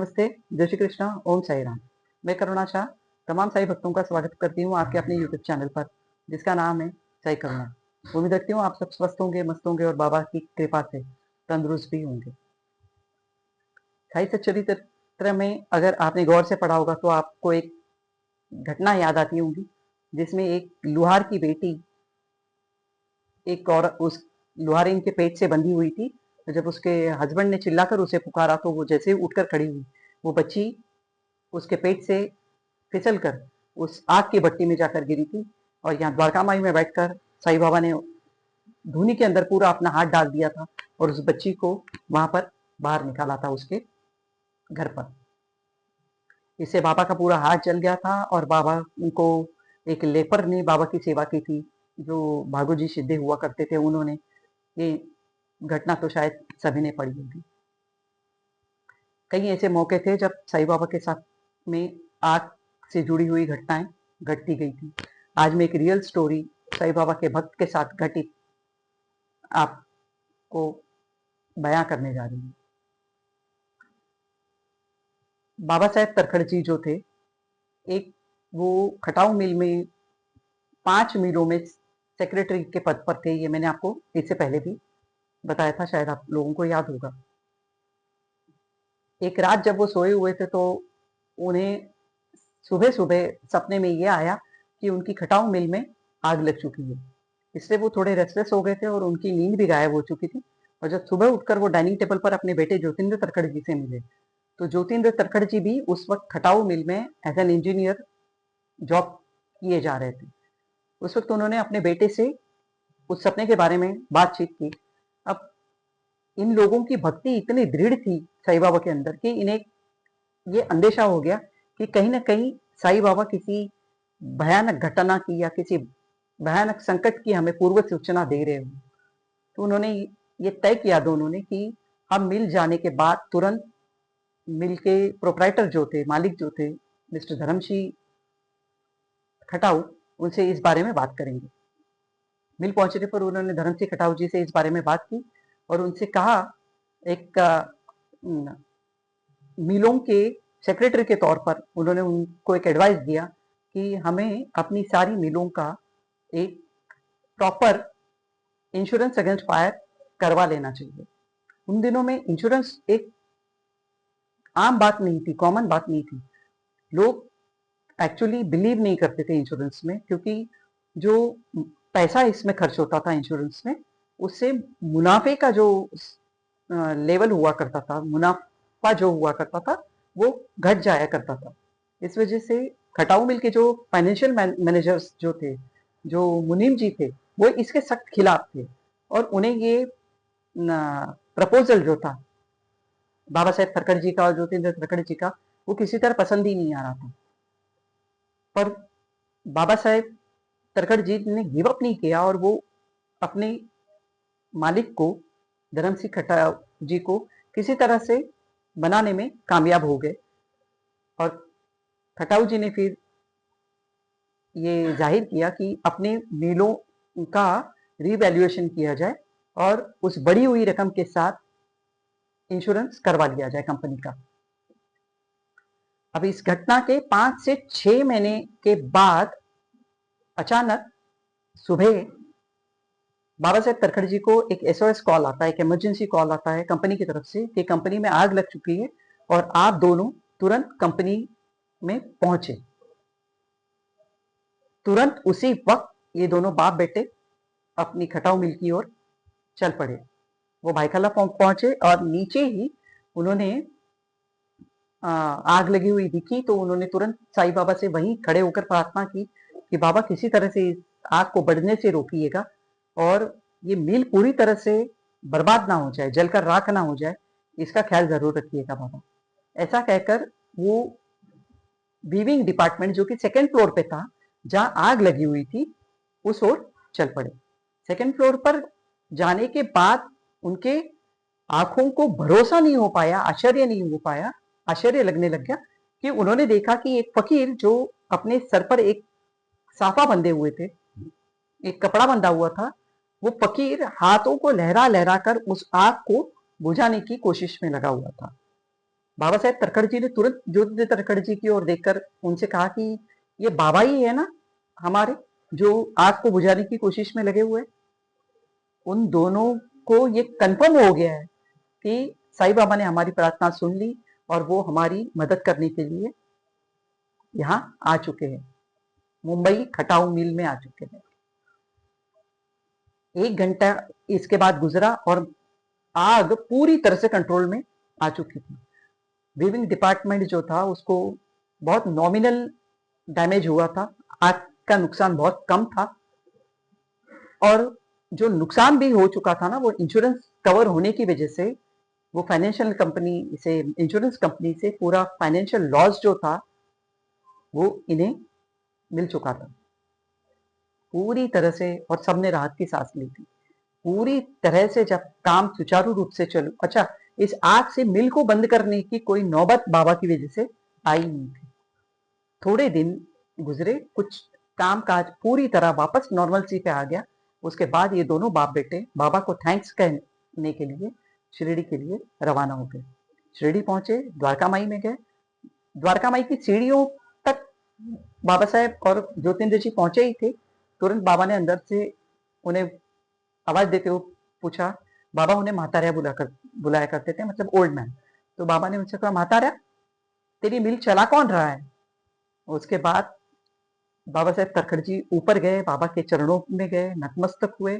नमस्ते, जय श्री कृष्णा, ओम साई राम। मैं करुणा शाह तमाम साई भक्तों का स्वागत करती हूँ आपके अपने यूट्यूब चैनल पर, जिसका नाम है साई करुणा। उम्मीद रखती हूँ आप सब स्वस्थ होंगे, मस्त होंगे और बाबा की कृपा से तंदुरुस्त भी होंगे। साई सच्चरित्र में अगर आपने गौर से पढ़ा होगा तो आपको एक घटना याद आती होगी, जिसमें एक लुहार की बेटी एक और उस लुहारिन के पेट से बंधी हुई थी। तो जब उसके हस्बैंड ने चिल्लाकर उसे पुकारा तो वो जैसे ही उठकर खड़ी हुई, वो बच्ची उसके पेट से फिसल कर उस आग की भट्टी में जाकर गिरी थी। और यहाँ द्वारका माई में बैठकर साईं बाबा ने धूनी के अंदर पूरा अपना हाथ डाल दिया था और उस बच्ची को वहां पर बाहर निकाला था उसके घर पर। इससे बाबा का पूरा हाथ जल गया था और बाबा उनको एक लेपर ने बाबा की सेवा की थी, जो भागुजी सिद्धे हुआ करते थे। उन्होंने ये घटना तो शायद सभी ने पढ़ी होगी। कई ऐसे मौके थे जब साईं बाबा के साथ में आग से जुड़ी हुई घटनाएं घटती गई थी। आज मैं एक रियल स्टोरी साईं बाबा के भक्त के साथ घटित आपको बयां करने जा रही हूँ। बाबा साहेब तरखड़ जी जो थे, एक वो खटाऊ मिल में 5 मिलों में सेक्रेटरी के पद पर थे। ये मैंने आपको इससे पहले भी बताया था, शायद आप लोगों को याद होगा। एक रात जब वो सोए हुए थे तो उन्हें सुबह सुबह सपने में ये आया कि उनकी खटाऊ मिल में आग लग चुकी है। इससे वो थोड़े रेस्टलेस हो गए थे और उनकी नींद भी गायब हो चुकी थी। और जब सुबह उठकर वो डाइनिंग टेबल पर अपने बेटे ज्योतिन्द्र तरखड़ जी से मिले, तो ज्योतिन्द्र तरखड़ जी भी उस वक्त खटाऊ मिल में एज एन इंजीनियर जॉब किए जा रहे थे। उस वक्त उन्होंने अपने बेटे से उस सपने के बारे में बातचीत की। अब इन लोगों की भक्ति इतनी दृढ़ थी साईं बाबा के अंदर कि इन्हें ये अंदेशा हो गया कि कहीं ना कहीं साईं बाबा किसी भयानक घटना की या किसी भयानक संकट की हमें पूर्व सूचना दे रहे हो। तो उन्होंने ये तय किया दोनों ने कि हम मिल जाने के बाद तुरंत मिल के प्रोपराइटर जो थे, मालिक जो थे, मिस्टर धर्मशी खटाऊ, उनसे इस बारे में बात करेंगे। मिल पहुंचने पर उन्होंने धर्मसिंह खटाऊ जी से इस बारे में बात की और उनसे कहा, एक मिलों के सेक्रेटरी के तौर पर उन्होंने उनको एक एडवाइस दिया कि हमें अपनी सारी मिलों का एक प्रॉपर इंश्योरेंस अगेंस्ट फायर करवा लेना चाहिए। उन दिनों में इंश्योरेंस एक आम बात नहीं थी, कॉमन बात नहीं थी। लोग एक्चुअली बिलीव नहीं करते थे इंश्योरेंस में, क्योंकि जो पैसा इसमें खर्च होता था इंश्योरेंस में, उससे मुनाफे का जो लेवल हुआ करता था, मुनाफा जो हुआ करता था, वो घट जाया करता था। इस वजह से खटाऊ मिल के जो फाइनेंशियल मैनेजर्स जो थे, जो मुनीम जी थे, वो इसके सख्त खिलाफ थे और उन्हें ये प्रपोजल जो था बाबा साहेब तरखड़ जी का और ज्योतिन्द्र तरखड़ जी का, वो किसी तरह पसंद ही नहीं आ रहा था। पर बाबा साहेब तरखड़ जी ने गिव अप नहीं किया और वो अपने मालिक को, धर्म सिंह खटाऊ जी को, किसी तरह से बनाने में कामयाब हो गए। और खटाऊ जी ने फिर ये जाहिर किया कि अपने मिलों का रीवैल्यूएशन किया जाए और उस बढ़ी हुई रकम के साथ इंश्योरेंस करवा लिया जाए कंपनी का। अब इस घटना के 5 से 6 महीने के बाद अचानक सुबह बाबा साहेब तरखड़ जी को एक एसओएस कॉल आता है, एक इमरजेंसी कॉल आता है कंपनी की तरफ से कि कंपनी में आग लग चुकी है और आप दोनों तुरंत कंपनी में पहुंचे। तुरंत उसी वक्त ये दोनों बाप बेटे अपनी खटाऊ मिल की ओर चल पड़े। वो भाईखला पहुंचे और नीचे ही उन्होंने आग लगी हुई दिखी तो उन्होंने तुरंत साईं बाबा से वहीं खड़े होकर प्रार्थना की कि बाबा किसी तरह से इस आग को बढ़ने से रोकिएगा और ये मिल पूरी तरह से बर्बाद ना हो जाए, जलकर राख ना हो जाए, इसका ख्याल जरूर रखिएगा बाबा। ऐसा कहकर वो वीविंग डिपार्टमेंट जो कि सेकेंड फ्लोर पे था, जहां आग लगी हुई थी, उस ओर चल पड़े। सेकेंड फ्लोर पर जाने के बाद उनके आंखों को भरोसा नहीं हो पाया, आश्चर्य नहीं हो पाया, आश्चर्य लगने लग गया कि उन्होंने देखा कि एक फकीर जो अपने सर पर एक साफा बंधे हुए थे, एक कपड़ा बंधा हुआ था, वो फकीर हाथों को लहरा लहरा कर उस आग को बुझाने की कोशिश में लगा हुआ था। बाबा साहेब तड़खड़ जी ने तुरंत ज्योति तड़खड़ जी की ओर देखकर उनसे कहा कि ये बाबा ही है ना हमारे, जो आग को बुझाने की कोशिश में लगे हुए। उन दोनों को ये कंफर्म हो गया है कि साईं बाबा ने हमारी प्रार्थना सुन ली और वो हमारी मदद करने के लिए यहाँ आ चुके हैं, मुंबई खटाऊ मिल में आ चुके हैं। 1 घंटा इसके बाद गुजरा और आग पूरी तरह से कंट्रोल में आ चुकी थी। वीविंग डिपार्टमेंट जो था उसको बहुत नॉमिनल डैमेज हुआ था, आग का नुकसान बहुत कम था, और जो नुकसान भी हो चुका था ना, वो इंश्योरेंस कवर होने की वजह से वो फाइनेंशियल कंपनी से, इंश्योरेंस कंपनी से पूरा फाइनेंशियल लॉस जो था वो इन्हें मिल चुका था पूरी तरह से, और सबने राहत की सांस ली थी पूरी तरह से। जब काम सुचारू रूप से चलू, अच्छा, इस आग से मिल को बंद करने की कोई नौबत बाबा की वजह से आई नहीं थी। थोड़े दिन गुजरे, कुछ काम काज पूरी तरह वापस नॉर्मल सी पे आ गया। उसके बाद ये दोनों बाप बेटे बाबा को थैंक्स कहने के लिए शिरडी के लिए रवाना हो गए। शिरडी पहुंचे, द्वारका माई में गए। द्वारका माई की सीढ़ियों तक बाबा साहेब और ज्योतिन्द्र जी पहुंचे ही थे, तुरंत बाबा ने अंदर से उन्हें आवाज देते हुए पूछा। बाबा उन्हें म्हातारिया बुलाया करते थे, मतलब ओल्ड मैन। तो बाबा ने उनसे कहा, म्हातारिया तेरी मिल चला कौन रहा है? उसके बाद बाबा साहेब तड़खड़ जी ऊपर गए, बाबा के चरणों में गए, नतमस्तक हुए,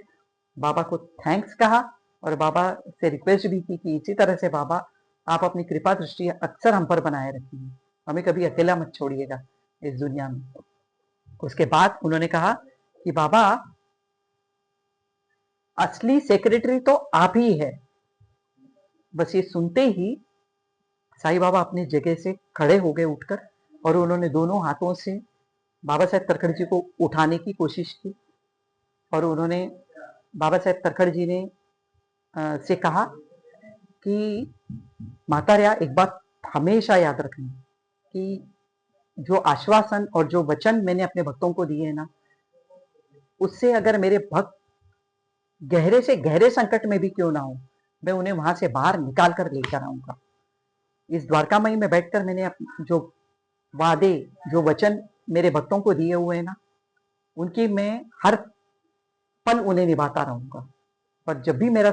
बाबा को थैंक्स कहा और बाबा से रिक्वेस्ट भी की कि इसी तरह से बाबा आप अपनी कृपा दृष्टि अक्सर हम पर बनाए रखिए, हमें कभी अकेला मत छोड़िएगा इस दुनिया में। उसके बाद उन्होंने कहा कि बाबा असली सेक्रेटरी तो आप ही है। बस ये सुनते ही साईं बाबा अपनी जगह से खड़े हो गए उठकर, और उन्होंने दोनों हाथों से बाबा साहेब तड़खड़ जी को उठाने की कोशिश की, और उन्होंने बाबा साहेब तड़खड़ जी ने से कहा कि मातारिया एक बात हमेशा याद रखना कि जो आश्वासन और जो वचन मैंने अपने भक्तों को दिए हैं ना, उससे अगर मेरे भक्त गहरे से गहरे संकट में भी क्यों ना हो, मैं उन्हें वहां से बाहर निकाल कर लेकर आऊंगा। इस द्वारकामयी में बैठकर मैंने जो वादे, जो वचन मेरे भक्तों को दिए हुए हैं ना, उनकी मैं हर पल उन्हें निभाता रहूंगा। और जब भी मेरा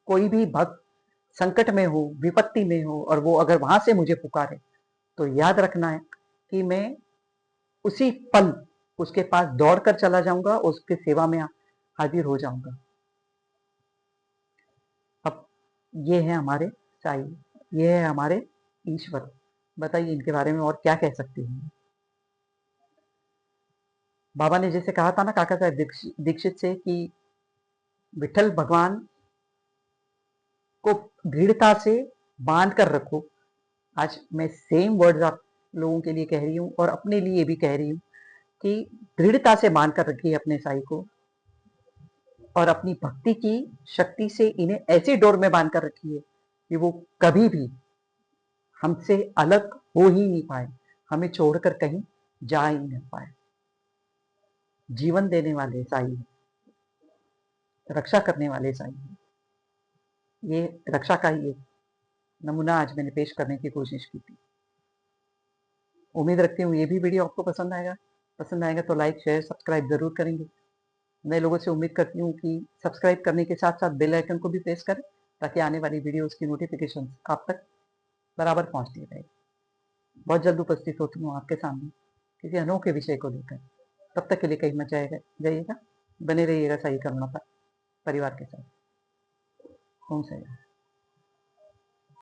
कोई भी भक्त संकट में हो, विपत्ति में हो, और वो अगर वहां से मुझे पुकारे, तो याद रखना है कि मैं उसी पल उसके पास दौड़कर चला जाऊंगा, उसके सेवा में हाजिर हो जाऊंगा। अब ये है हमारे साईं, ये है हमारे ईश्वर। बताइए इनके बारे में और क्या कह सकते हैं। बाबा ने जैसे कहा था ना काका साहब दीक्षित से कि विठल भगवान को दृढ़ता से बांध कर रखो। आज मैं सेम वर्ड्स आप लोगों के लिए कह रही हूँ और अपने लिए भी कह रही हूँ कि दृढ़ता से बांध कर रखिए अपने साईं को, और अपनी भक्ति की शक्ति से इन्हें ऐसी डोर में बांध कर रखिए कि वो कभी भी हमसे अलग हो ही नहीं पाए, हमें छोड़कर कहीं जा ही नहीं पाए। जीवन देने वाले साईं, रक्षा करने वाले साईं, ये रक्षा का ही एक नमूना आज मैंने पेश करने की कोशिश की थी। उम्मीद रखती हूँ ये भी वीडियो आपको पसंद आएगा। पसंद आएगा तो लाइक, शेयर, सब्सक्राइब जरूर करेंगे। नए लोगों से उम्मीद करती हूँ कि सब्सक्राइब करने के साथ साथ बेल आइकन को भी प्रेस करें, ताकि आने वाली वीडियोस की नोटिफिकेशन आप तक बराबर पहुंचती रहे। बहुत जल्द उपस्थित होती हूँ आपके सामने किसी अनोखे विषय को लेकर। तब तक के लिए कहीं मत जाइएगा, बने रहिएगा साईं करुणा परिवार के साथ। ओम साईं।